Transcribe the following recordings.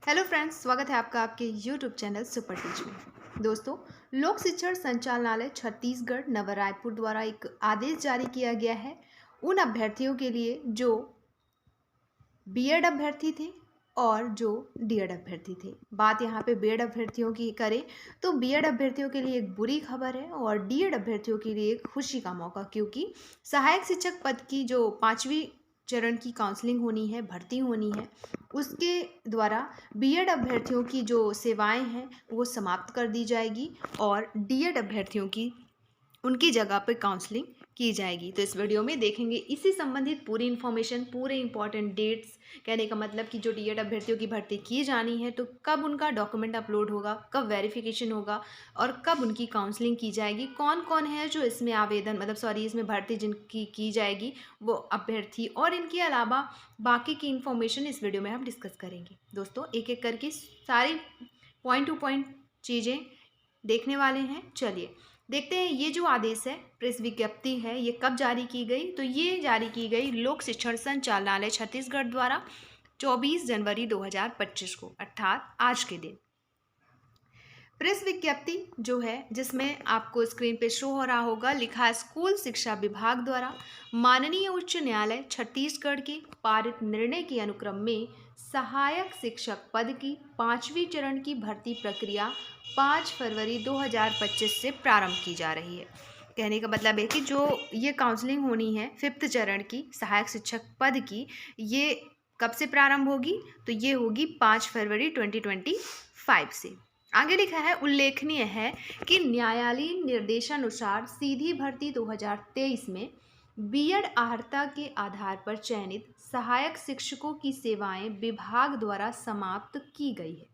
Hello friends, स्वागत है आपका आपके यूट्यूब चैनल सुपर टीच में। दोस्तों, लोक शिक्षण संचालनालय छत्तीसगढ़ नव रायपुर द्वारा एक आदेश जारी किया गया है उन अभ्यर्थियों के लिए जो बीएड अभ्यर्थी थे और जो डीएड अभ्यर्थी थे। बात यहाँ पे बीएड अभ्यर्थियों की करें तो बीएड अभ्यर्थियों के लिए एक बुरी खबर है और डीएड अभ्यर्थियों के लिए एक खुशी का मौका, क्योंकि सहायक शिक्षक पद की जो 5वीं चरण की काउंसलिंग होनी है, भर्ती होनी है, उसके द्वारा बीएड अभ्यर्थियों की जो सेवाएं हैं वो समाप्त कर दी जाएगी और डीएड अभ्यर्थियों की उनकी जगह पर काउंसलिंग की जाएगी। तो इस वीडियो में देखेंगे इसी संबंधित पूरी इन्फॉर्मेशन, पूरे इंपॉर्टेंट डेट्स। कहने का मतलब कि जो डीएड अभ्यर्थियों की भर्ती की जानी है तो कब उनका डॉक्यूमेंट अपलोड होगा, कब वेरिफिकेशन होगा और कब उनकी काउंसलिंग की जाएगी, कौन कौन है जो इसमें आवेदन इसमें भर्ती जिनकी की जाएगी वो अभ्यर्थी, और इनके अलावा बाकी की इन्फॉर्मेशन इस वीडियो में हम डिस्कस करेंगे। दोस्तों, एक एक करके सारी पॉइंट टू पॉइंट चीज़ें देखने वाले हैं। चलिए देखते हैं ये जो आदेश है, प्रेस विज्ञप्ति है, ये कब जारी की गई। तो ये जारी की गई लोक शिक्षण संचालनालय छत्तीसगढ़ द्वारा 24 जनवरी 2025 को, अर्थात आज के दिन। प्रेस विज्ञप्ति जो है, जिसमें आपको स्क्रीन पे शो हो रहा होगा, लिखा है स्कूल शिक्षा विभाग द्वारा माननीय उच्च न्यायालय छत्तीसगढ़ के पारित निर्णय के अनुक्रम में सहायक शिक्षक पद की 5वीं चरण की भर्ती प्रक्रिया 5 फरवरी 2025 से प्रारंभ की जा रही है। कहने का मतलब है कि जो ये काउंसलिंग होनी है 5th चरण की सहायक शिक्षक पद की, ये कब से प्रारंभ होगी? तो ये होगी 5 फरवरी 2025 से। आगे लिखा है, उल्लेखनीय है कि न्यायालयीन निर्देशानुसार सीधी भर्ती 2023 में बीएड अर्हता के आधार पर चयनित सहायक शिक्षकों की सेवाएं विभाग द्वारा समाप्त की गई है।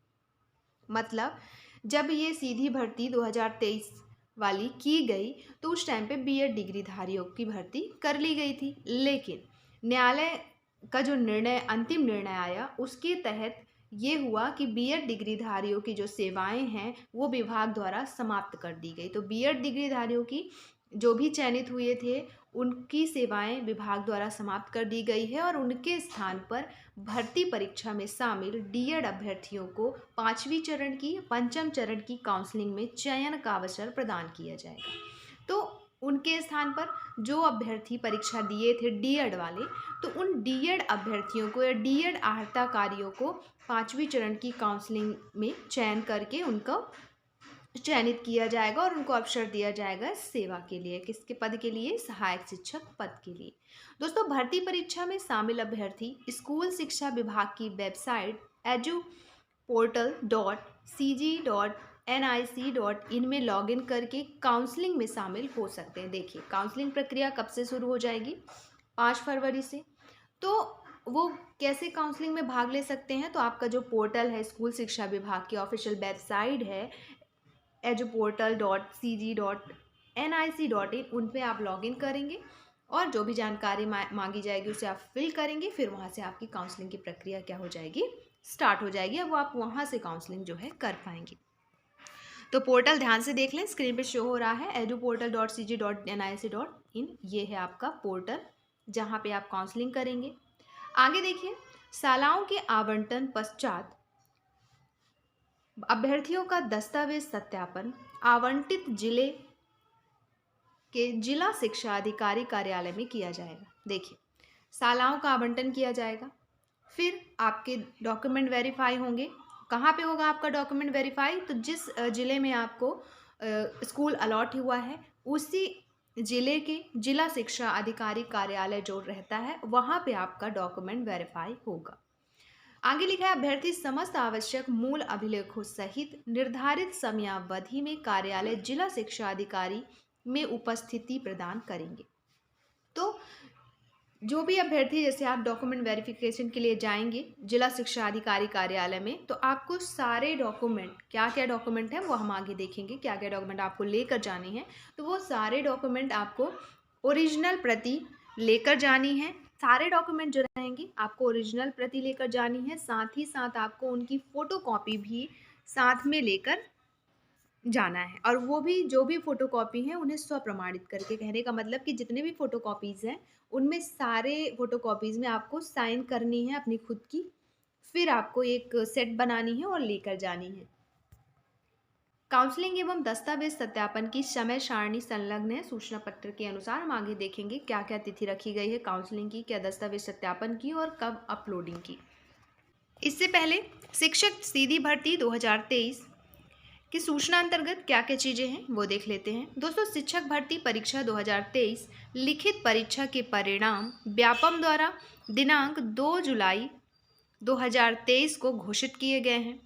मतलब जब ये सीधी भर्ती 2023 वाली की गई तो उस टाइम पे बीएड डिग्रीधारियों की भर्ती कर ली गई थी, लेकिन न्यायालय का जो निर्णय, अंतिम निर्णय आया, उसके तहत ये हुआ कि बीएड डिग्रीधारियों की जो सेवाएं हैं वो विभाग द्वारा समाप्त कर दी गई। तो बीएड डिग्रीधारियों की जो भी चयनित हुए थे उनकी सेवाएं विभाग द्वारा समाप्त कर दी गई है और उनके स्थान पर भर्ती परीक्षा में शामिल डीएड अभ्यर्थियों को 5वीं चरण की, 5म चरण की काउंसलिंग में चयन का अवसर प्रदान किया जाएगा। तो उनके स्थान पर जो अभ्यर्थी परीक्षा दिए थे डीएड वाले, तो उन डीएड अभ्यर्थियों को या डीएड अर्हताकारियों को 5वीं चरण की काउंसलिंग में चयन करके उनको चयनित किया जाएगा और उनको अवसर दिया जाएगा सेवा के लिए। किसके पद के लिए? सहायक शिक्षक पद के लिए। दोस्तों, भर्ती परीक्षा में शामिल अभ्यर्थी स्कूल शिक्षा विभाग की वेबसाइट eduportal.cg.nic.in में लॉगिन करके काउंसलिंग में शामिल हो सकते हैं। देखिए, काउंसलिंग प्रक्रिया कब से शुरू हो जाएगी? 5 फरवरी से। तो वो कैसे काउंसलिंग में भाग ले सकते हैं? तो आपका जो पोर्टल है, स्कूल शिक्षा विभाग की ऑफिशियल वेबसाइट है eduportal.cg.nic.in, उन पे आप लॉगिन करेंगे और जो भी जानकारी मांगी जाएगी उसे आप फिल करेंगे। फिर वहाँ से आपकी काउंसलिंग की प्रक्रिया क्या हो जाएगी? स्टार्ट हो जाएगी। अब आप वहाँ से काउंसलिंग जो है कर पाएंगे। तो पोर्टल ध्यान से देख लें, स्क्रीन पे शो हो रहा है eduportal.cg.nic.in, ये है आपका पोर्टल जहाँ पे आप काउंसलिंग करेंगे। आगे देखिए, शालाओं के आवंटन पश्चात अभ्यर्थियों का दस्तावेज सत्यापन आवंटित जिले के जिला शिक्षा अधिकारी कार्यालय में किया जाएगा। देखिए, शालाओं का आवंटन किया जाएगा, फिर आपके डॉक्यूमेंट वेरीफाई होंगे। कहाँ पे होगा आपका डॉक्यूमेंट वेरीफाई? तो जिस ज़िले में आपको स्कूल अलॉट हुआ है उसी ज़िले के जिला शिक्षा अधिकारी कार्यालय जो रहता है वहाँ पे आपका डॉक्यूमेंट वेरीफाई होगा। आगे लिखा है, अभ्यर्थी समस्त आवश्यक मूल अभिलेखों सहित निर्धारित समयावधि में कार्यालय जिला शिक्षा अधिकारी में उपस्थिति प्रदान करेंगे। तो जो भी अभ्यर्थी, जैसे आप डॉक्यूमेंट वेरिफिकेशन के लिए जाएंगे जिला शिक्षा अधिकारी कार्यालय में, तो आपको सारे डॉक्यूमेंट, क्या क्या डॉक्यूमेंट है वो हम आगे देखेंगे, क्या क्या डॉक्यूमेंट आपको लेकर जाने हैं। तो वो सारे डॉक्यूमेंट आपको ओरिजिनल प्रति लेकर जानी है। सारे डॉक्यूमेंट जो रहेंगे आपको ओरिजिनल प्रति लेकर जानी है, साथ ही साथ आपको उनकी फ़ोटोकॉपी भी साथ में लेकर जाना है। और वो भी, जो भी फ़ोटोकॉपी हैं उन्हें स्वप्रमाणित करके, कहने का मतलब कि जितने भी फ़ोटोकॉपीज़ हैं उनमें सारे फ़ोटोकॉपीज़ में आपको साइन करनी है अपनी खुद की फिर आपको एक सेट बनानी है और लेकर जानी है। काउंसलिंग एवं दस्तावेज सत्यापन की समय सारणी संलग्न है सूचना पत्र के अनुसार। हम आगे देखेंगे क्या क्या तिथि रखी गई है काउंसलिंग की, क्या दस्तावेज सत्यापन की और कब अपलोडिंग की। इससे पहले शिक्षक सीधी भर्ती 2023 की सूचना अंतर्गत क्या क्या चीज़ें हैं वो देख लेते हैं। दोस्तों, शिक्षक भर्ती परीक्षा 2023 लिखित परीक्षा के परिणाम व्यापम द्वारा दिनांक 2 जुलाई 2023 को घोषित किए गए हैं।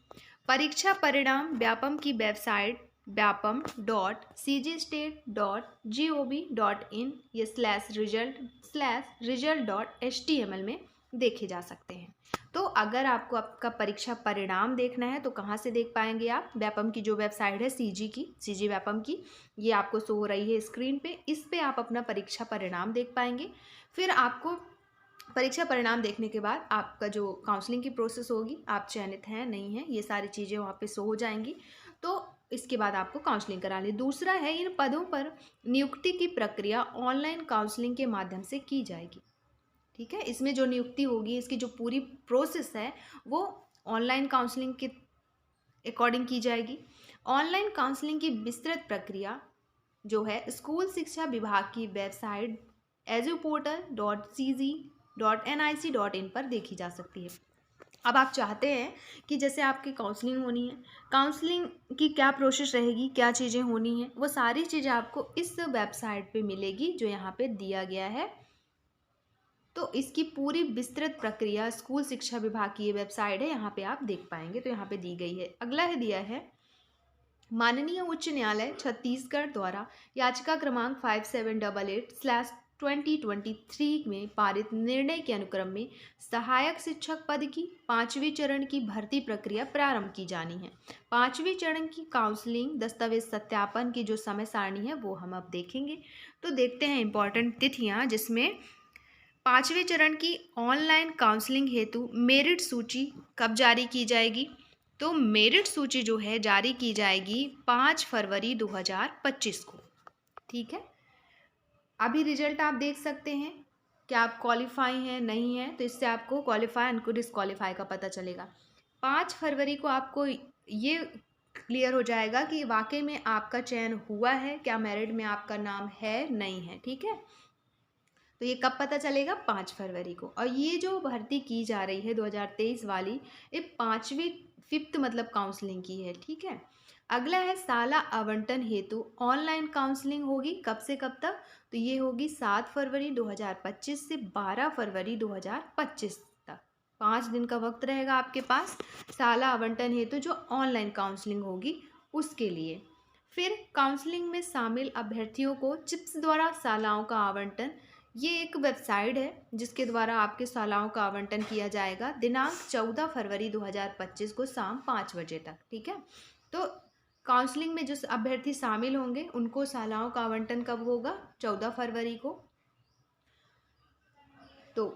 परीक्षा परिणाम व्यापम की वेबसाइट vyapam.cgstate.gov.in ये /result/result.html में देखे जा सकते हैं। तो अगर आपको आपका परीक्षा परिणाम देखना है तो कहाँ से देख पाएंगे आप? व्यापम की जो वेबसाइट है सीजी व्यापम की, ये आपको शो हो रही है स्क्रीन पे। इस पे आप अपना परीक्षा परिणाम देख पाएंगे। फिर आपको परीक्षा परिणाम देखने के बाद आपका जो काउंसलिंग की प्रोसेस होगी, आप चयनित हैं नहीं हैं, ये सारी चीज़ें वहाँ पे शो हो जाएंगी। तो इसके बाद आपको काउंसलिंग करा ली। दूसरा है, इन पदों पर नियुक्ति की प्रक्रिया ऑनलाइन काउंसलिंग के माध्यम से की जाएगी। ठीक है, इसमें जो नियुक्ति होगी, इसकी जो पूरी प्रोसेस है वो ऑनलाइन काउंसलिंग के अकॉर्डिंग की जाएगी। ऑनलाइन काउंसलिंग की विस्तृत प्रक्रिया जो है स्कूल शिक्षा विभाग की वेबसाइट eduportal.cg.nic.in पर देखी जा सकती है। अब आप चाहते हैं कि जैसे आपकी काउंसलिंग होनी है, काउंसलिंग की क्या प्रोसेस रहेगी, क्या चीज़ें होनी हैं, वो सारी चीज़ें आपको इस वेबसाइट पे मिलेगी जो यहाँ पे दिया गया है। तो इसकी पूरी विस्तृत प्रक्रिया स्कूल शिक्षा विभाग की ये वेबसाइट है, यहाँ पे आप देख पाएंगे। तो यहाँ पे दी गई है। अगला है दिया है माननीय उच्च न्यायालय छत्तीसगढ़ द्वारा याचिका क्रमांक 5788/2023 में पारित निर्णय के अनुक्रम में सहायक शिक्षक पद की 5वीं चरण की भर्ती प्रक्रिया प्रारंभ की जानी है। 5वीं चरण की काउंसलिंग दस्तावेज सत्यापन की जो समय सारणी है वो हम अब देखेंगे। तो देखते हैं इंपॉर्टेंट तिथियां, जिसमें 5वें चरण की ऑनलाइन काउंसलिंग हेतु मेरिट सूची कब जारी की जाएगी? तो मेरिट सूची जो है जारी की जाएगी 5 फरवरी 2025 को। ठीक है, अभी रिजल्ट आप देख सकते हैं, क्या आप क्वालिफाई हैं नहीं हैं, तो इससे आपको क्वालिफाई और डिसक्वालीफाई का पता चलेगा। 5 फरवरी को आपको ये क्लियर हो जाएगा कि वाकई में आपका चयन हुआ है, क्या मेरिट में आपका नाम है नहीं है। ठीक है, तो ये कब पता चलेगा? 5 फरवरी को। और ये जो भर्ती की जा रही है 2023 वाली, ये 5वीं मतलब काउंसलिंग की है। ठीक है, अगला है साला आवंटन हेतु ऑनलाइन काउंसलिंग होगी कब से कब तक? तो ये होगी 7 फरवरी 2025 से 12 फरवरी 2025 तक। 5 दिन का वक्त रहेगा आपके पास साला आवंटन हेतु जो ऑनलाइन काउंसलिंग होगी उसके लिए। फिर काउंसलिंग में शामिल अभ्यर्थियों को चिप्स द्वारा शालाओं का आवंटन, ये एक वेबसाइट है जिसके द्वारा आपके शालाओं का आवंटन किया जाएगा दिनांक 14 फरवरी 2025 को शाम 5 बजे तक। ठीक है, तो काउंसलिंग में जो अभ्यर्थी शामिल होंगे उनको शालाओं का आवंटन कब होगा? 14 फरवरी को। तो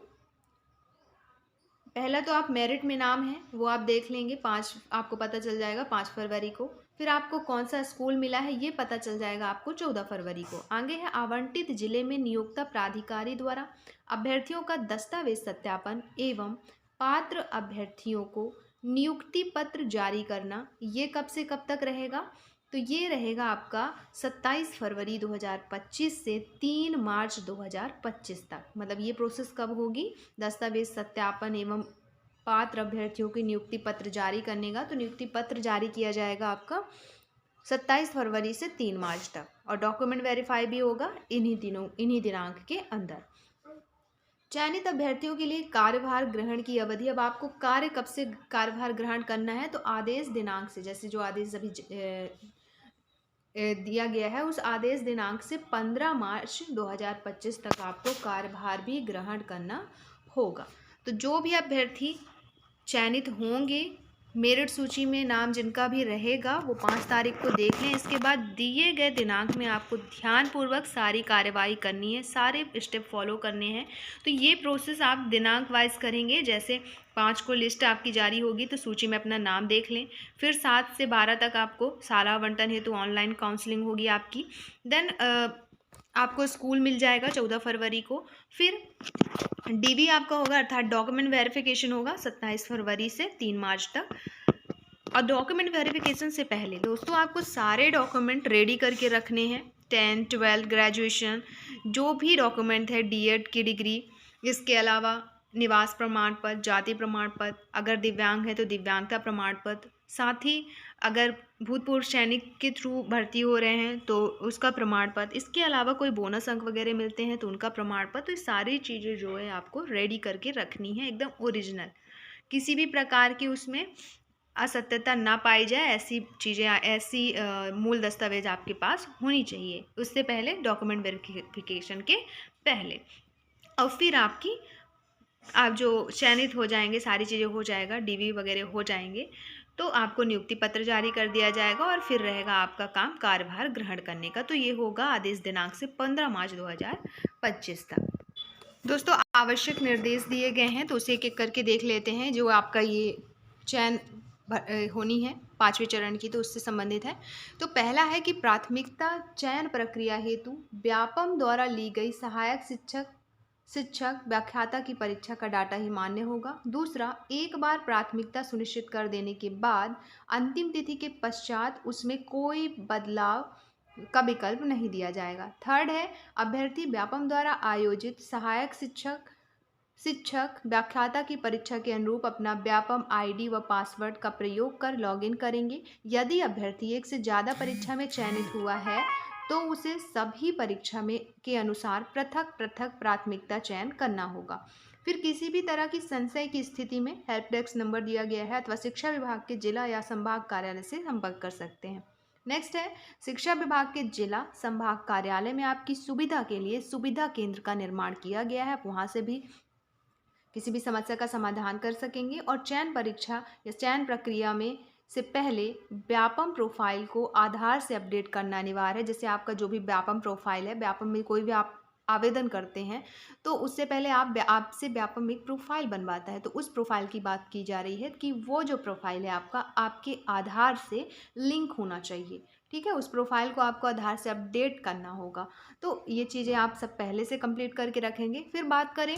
पहला तो आप मेरिट में नाम है वो आप देख लेंगे, 5 आपको पता चल जाएगा 5 फरवरी को। फिर आपको कौन सा स्कूल मिला है ये पता चल जाएगा आपको 14 फरवरी को। आगे है आवंटित जिले में नियोक्ता प्राधिकारी द्वारा अभ्यर्थियों का दस्तावेज सत्यापन एवं पात्र अभ्यर्थियों को नियुक्ति पत्र जारी करना। ये कब से कब तक रहेगा? तो ये रहेगा आपका 27 फरवरी 2025 से 3 मार्च 2025 तक। मतलब ये प्रोसेस कब होगी? दस्तावेज सत्यापन एवं पात्र अभ्यर्थियों की नियुक्ति पत्र जारी करने का। तो नियुक्ति पत्र जारी किया जाएगा आपका 27 फरवरी से 3 मार्च तक, और डॉक्यूमेंट वेरीफाई भी होगा इन्हीं दिनांक के अंदर। चयनित अभ्यर्थियों के लिए कार्यभार ग्रहण की अवधि। अब आपको कार्य कब से कार्यभार ग्रहण करना है? तो आदेश दिनांक से, जैसे जो आदेश अभी दिया गया है उस आदेश दिनांक से 15 मार्च 2025 तक आपको कार्यभार भी ग्रहण करना होगा। तो जो भी अभ्यर्थी चयनित होंगे, मेरिट सूची में नाम जिनका भी रहेगा वो 5 तारीख को देख लें। इसके बाद दिए गए दिनांक में आपको ध्यानपूर्वक सारी कार्यवाही करनी है, सारे स्टेप फॉलो करने हैं। तो ये प्रोसेस आप दिनांक वाइज करेंगे। जैसे 5 को लिस्ट आपकी जारी होगी तो सूची में अपना नाम देख लें। फिर 7 से 12 तक आपको शाला आवंटन हेतु ऑनलाइन काउंसलिंग होगी आपकी। देन आपको स्कूल मिल जाएगा 14 फरवरी को। फिर डीवी आपका होगा, अर्थात डॉक्यूमेंट वेरिफिकेशन होगा 27 फरवरी से 3 मार्च तक। और डॉक्यूमेंट वेरिफिकेशन से पहले दोस्तों आपको सारे डॉक्यूमेंट रेडी करके रखने हैं। 10th 12th ग्रेजुएशन जो भी डॉक्यूमेंट है, डीएड की डिग्री, इसके अलावा निवास प्रमाण पत्र, जाति प्रमाण पत्र, अगर दिव्यांग है तो दिव्यांगता प्रमाण पत्र, साथ ही अगर भूतपूर्व सैनिक के थ्रू भर्ती हो रहे हैं तो उसका प्रमाण पत्र, इसके अलावा कोई बोनस अंक वगैरह मिलते हैं तो उनका प्रमाण पत्र। तो ये सारी चीज़ें जो है आपको रेडी करके रखनी है, एकदम ओरिजिनल, किसी भी प्रकार की उसमें असत्यता ना पाई जाए, ऐसी चीज़ें, ऐसी मूल दस्तावेज आपके पास होनी चाहिए उससे पहले, डॉक्यूमेंट वेरिफिकेशन के पहले। और फिर आप जो चयनित हो जाएंगे, सारी चीज़ें हो जाएगा, डीवी वगैरह हो जाएंगे, तो आपको नियुक्ति पत्र जारी कर दिया जाएगा और फिर रहेगा आपका काम कार्यभार ग्रहण करने का। तो ये होगा आदेश दिनांक से 15 मार्च 2025 तक। दोस्तों आवश्यक निर्देश दिए गए हैं तो उसे एक एक करके देख लेते हैं। जो आपका ये चयन होनी है 5वें चरण की, तो उससे संबंधित है। तो पहला है कि प्राथमिकता चयन प्रक्रिया हेतु व्यापम द्वारा ली गई सहायक शिक्षक व्याख्याता की परीक्षा का डाटा ही मान्य होगा। दूसरा, एक बार प्राथमिकता सुनिश्चित कर देने के बाद अंतिम तिथि के पश्चात उसमें कोई बदलाव का विकल्प नहीं दिया जाएगा। थर्ड है, अभ्यर्थी व्यापम द्वारा आयोजित सहायक शिक्षक व्याख्याता की परीक्षा के अनुरूप अपना व्यापम आईडी व पासवर्ड का प्रयोग कर लॉगिन करेंगे। यदि अभ्यर्थी एक से ज़्यादा परीक्षा में चयनित हुआ है तो उसे सभी परीक्षा में के अनुसार पृथक पृथक प्राथमिकता चयन करना होगा। फिर किसी भी तरह की संशय की स्थिति में हेल्प डेस्क नंबर दिया गया है अथवा शिक्षा विभाग के जिला या संभाग कार्यालय से संपर्क कर सकते हैं। नेक्स्ट है, शिक्षा विभाग के जिला संभाग कार्यालय में आपकी सुविधा के लिए सुविधा केंद्र का निर्माण किया गया है। वहाँ से भी किसी भी समस्या का समाधान कर सकेंगे। और चयन परीक्षा या चयन प्रक्रिया में से पहले व्यापम प्रोफाइल को आधार से अपडेट करना अनिवार्य है। जैसे आपका जो भी व्यापम प्रोफाइल है, व्यापम में कोई भी आप आवेदन करते हैं तो उससे पहले आपसे व्यापम एक प्रोफाइल बनवाता है, तो उस प्रोफाइल की बात की जा रही है कि वो जो प्रोफाइल है आपका आपके आधार से लिंक होना चाहिए। ठीक है, उस प्रोफाइल को आपको आधार से अपडेट करना होगा। तो ये चीज़ें आप सब पहले से कंप्लीट करके रखेंगे। फिर बात करें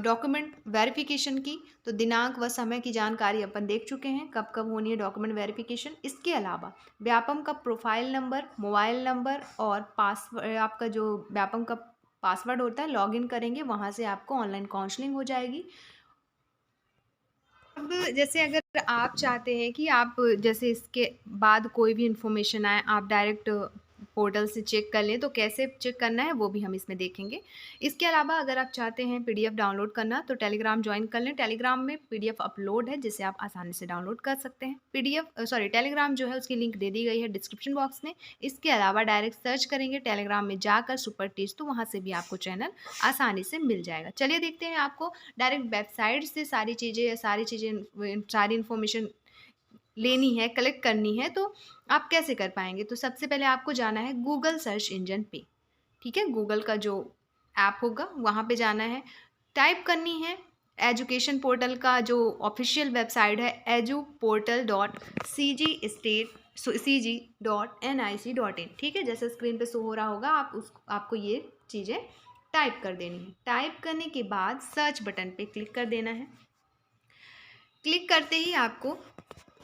डॉक्यूमेंट वेरिफिकेशन की, तो दिनांक व समय की जानकारी अपन देख चुके हैं, कब कब होनी है डॉक्यूमेंट वेरिफिकेशन। इसके अलावा व्यापम का प्रोफाइल नंबर, मोबाइल नंबर और पासवर्ड, आपका जो व्यापम का पासवर्ड होता है, लॉगिन करेंगे, वहाँ से आपको ऑनलाइन काउंसलिंग हो जाएगी। अब जैसे अगर आप चाहते हैं कि आप जैसे इसके बाद कोई भी इन्फॉर्मेशन आए आप डायरेक्ट पोर्टल से चेक कर लें, तो कैसे चेक करना है वो भी हम इसमें देखेंगे। इसके अलावा अगर आप चाहते हैं पीडीएफ डाउनलोड करना तो टेलीग्राम ज्वाइन कर लें। टेलीग्राम में पीडीएफ अपलोड है जिसे आप आसानी से डाउनलोड कर सकते हैं। टेलीग्राम जो है उसकी लिंक दे दी गई है डिस्क्रिप्शन बॉक्स में। इसके अलावा डायरेक्ट सर्च करेंगे टेलीग्राम में जाकर सुपर टीच, तो वहाँ से भी आपको चैनल आसानी से मिल जाएगा। चलिए देखते हैं, आपको डायरेक्ट वेबसाइट से सारी सारी इन्फॉर्मेशन लेनी है, कलेक्ट करनी है, तो आप कैसे कर पाएंगे। तो सबसे पहले आपको जाना है गूगल सर्च इंजन पे। ठीक है, गूगल का जो ऐप होगा वहाँ पे जाना है, टाइप करनी है एजुकेशन पोर्टल का जो ऑफिशियल वेबसाइट है edu.cg.nic.in। ठीक है, जैसे स्क्रीन पे शो हो रहा होगा, आपको ये चीज़ें टाइप कर देनी है। टाइप करने के बाद सर्च बटन पे क्लिक कर देना है। क्लिक करते ही आपको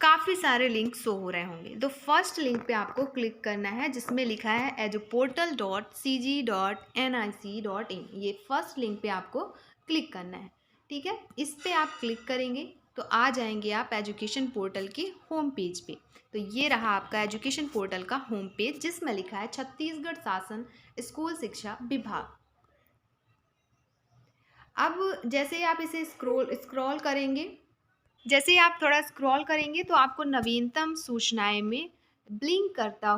काफ़ी सारे लिंक शो हो रहे होंगे। तो फर्स्ट लिंक पे आपको क्लिक करना है जिसमें लिखा है eduportal.cg.nic.in। ये फर्स्ट लिंक पे आपको क्लिक करना है। ठीक है, इस पे आप क्लिक करेंगे तो आ जाएंगे आप एजुकेशन पोर्टल के होम पेज पे। तो ये रहा आपका एजुकेशन पोर्टल का होम पेज जिसमें लिखा है छत्तीसगढ़ शासन स्कूल शिक्षा विभाग। अब जैसे आप इसे स्क्रॉल करेंगे, जैसे आप थोड़ा स्क्रॉल करेंगे तो आपको नवीनतम सूचनाएं में लिंक करता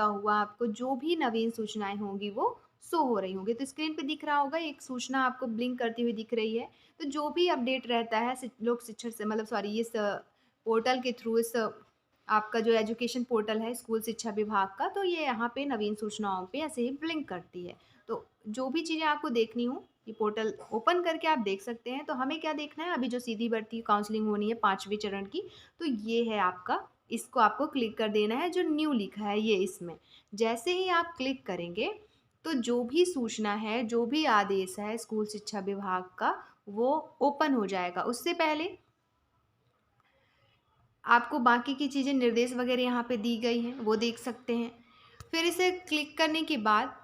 हुआ आपको जो भी नवीन सूचनाएं होंगी वो शो हो रही होंगी। तो स्क्रीन पे दिख रहा होगा, एक सूचना आपको ब्लिंक करती हुई दिख रही है। तो जो भी अपडेट रहता है लोक शिक्षण से, इस पोर्टल के थ्रू, इस आपका जो एजुकेशन पोर्टल है स्कूल शिक्षा विभाग का, तो ये यहाँ पे नवीन सूचनाओं पे ऐसे ही ब्लिंक करती है। तो जो भी चीज़ें आपको देखनी हो ये पोर्टल ओपन करके आप देख सकते हैं। तो हमें क्या देखना है, अभी जो सीधी भर्ती काउंसलिंग होनी है 5वें चरण की, तो ये है आपका, इसको आपको क्लिक कर देना है जो न्यू लिखा है ये। इसमें जैसे ही आप क्लिक करेंगे तो जो भी सूचना है, जो भी आदेश है स्कूल शिक्षा विभाग का, वो ओपन हो जाएगा। उससे पहले आपको बाकी की चीज़ें, निर्देश वगैरह यहाँ पे दी गई हैं, वो देख सकते हैं। फिर इसे क्लिक करने के बाद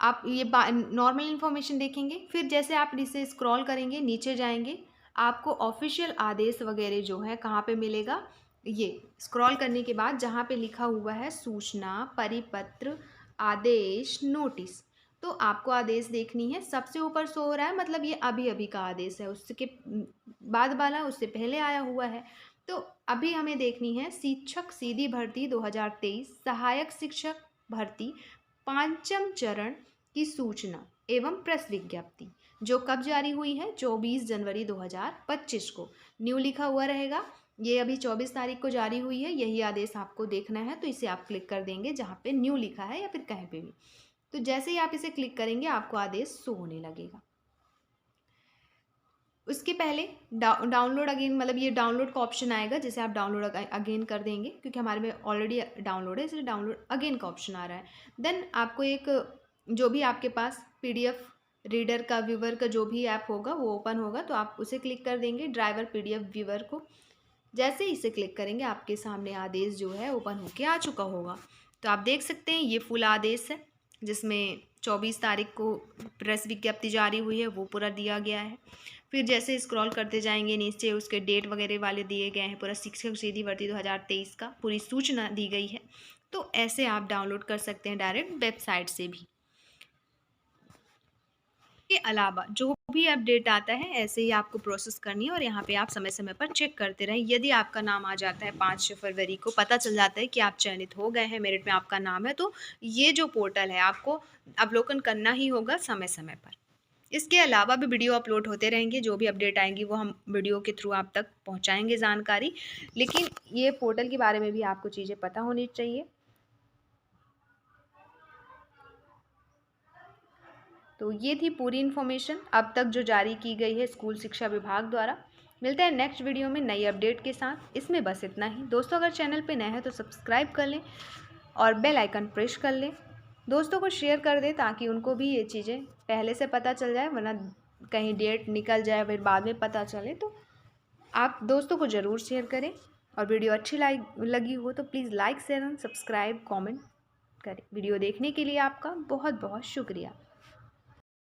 आप ये नॉर्मल इन्फॉर्मेशन देखेंगे। फिर जैसे आप इसे स्क्रॉल करेंगे, नीचे जाएंगे, आपको ऑफिशियल आदेश वगैरह जो है कहाँ पे मिलेगा, ये स्क्रॉल करने के बाद जहाँ पे लिखा हुआ है सूचना, परिपत्र, आदेश, नोटिस, तो आपको आदेश देखनी है। सबसे ऊपर शो हो रहा है, मतलब ये अभी अभी का आदेश है, उसके बाद वाला उससे पहले आया हुआ है। तो अभी हमें देखनी है शिक्षक सीधी भर्ती 2023, सहायक शिक्षक भर्ती पांचम चरण की सूचना एवं प्रेस विज्ञप्ति, जो कब जारी हुई है, 24 जनवरी 2025 को। न्यू लिखा हुआ रहेगा, ये अभी 24 तारीख को जारी हुई है, यही आदेश आपको देखना है। तो इसे आप क्लिक कर देंगे जहाँ पे न्यू लिखा है या फिर कहीं पे भी। तो जैसे ही आप इसे क्लिक करेंगे आपको आदेश शो होने लगेगा। उसके पहले डाउनलोड अगेन, मतलब ये डाउनलोड का ऑप्शन आएगा, जैसे आप डाउनलोड अगेन कर देंगे, क्योंकि हमारे में ऑलरेडी डाउनलोड है, इसलिए डाउनलोड अगेन का ऑप्शन आ रहा है। देन आपको एक, जो भी आपके पास पीडीएफ रीडर का, व्यूवर का जो भी ऐप होगा वो ओपन होगा, तो आप उसे क्लिक कर देंगे, ड्राइवर पीडीएफ व्यूवर को। जैसे ही इसे क्लिक करेंगे आपके सामने आदेश जो है ओपन होके आ चुका होगा। तो आप देख सकते हैं ये फुल आदेश है, जिसमें 24 तारीख को प्रेस विज्ञप्ति जारी हुई है, वो पूरा दिया गया है। फिर जैसे स्क्रॉल करते जाएंगे नीचे, उसके डेट वगैरह वाले दिए गए हैं, पूरा शिक्षक सीधी भर्ती 2023 का पूरी सूचना दी गई है। तो ऐसे आप डाउनलोड कर सकते हैं डायरेक्ट वेबसाइट से भी। के अलावा जो भी अपडेट आता है ऐसे ही आपको प्रोसेस करनी है, और यहाँ पे आप समय समय पर चेक करते रहें। यदि आपका नाम आ जाता है 5 फरवरी को, पता चल जाता है कि आप चयनित हो गए हैं, मेरिट में आपका नाम है, तो ये जो पोर्टल है आपको अवलोकन करना ही होगा समय समय पर। इसके अलावा भी वीडियो अपलोड होते रहेंगे, जो भी अपडेट आएंगी वो हम वीडियो के थ्रू आप तक पहुँचाएँगे जानकारी। लेकिन ये पोर्टल के बारे में भी आपको चीज़ें पता होनी चाहिए। तो ये थी पूरी इन्फॉर्मेशन अब तक जो जारी की गई है स्कूल शिक्षा विभाग द्वारा। मिलते हैं नेक्स्ट वीडियो में नई अपडेट के साथ। इसमें बस इतना ही। दोस्तों अगर चैनल पे नए हैं तो सब्सक्राइब कर लें और बेल आइकन प्रेस कर लें। दोस्तों को शेयर कर दें ताकि उनको भी ये चीज़ें पहले से पता चल जाए, वरना कहीं डेट निकल जाए फिर बाद में पता चले। तो आप दोस्तों को ज़रूर शेयर करें, और वीडियो अच्छी लगी हो तो please like, share and subscribe, comment करें। वीडियो देखने के लिए आपका बहुत बहुत शुक्रिया।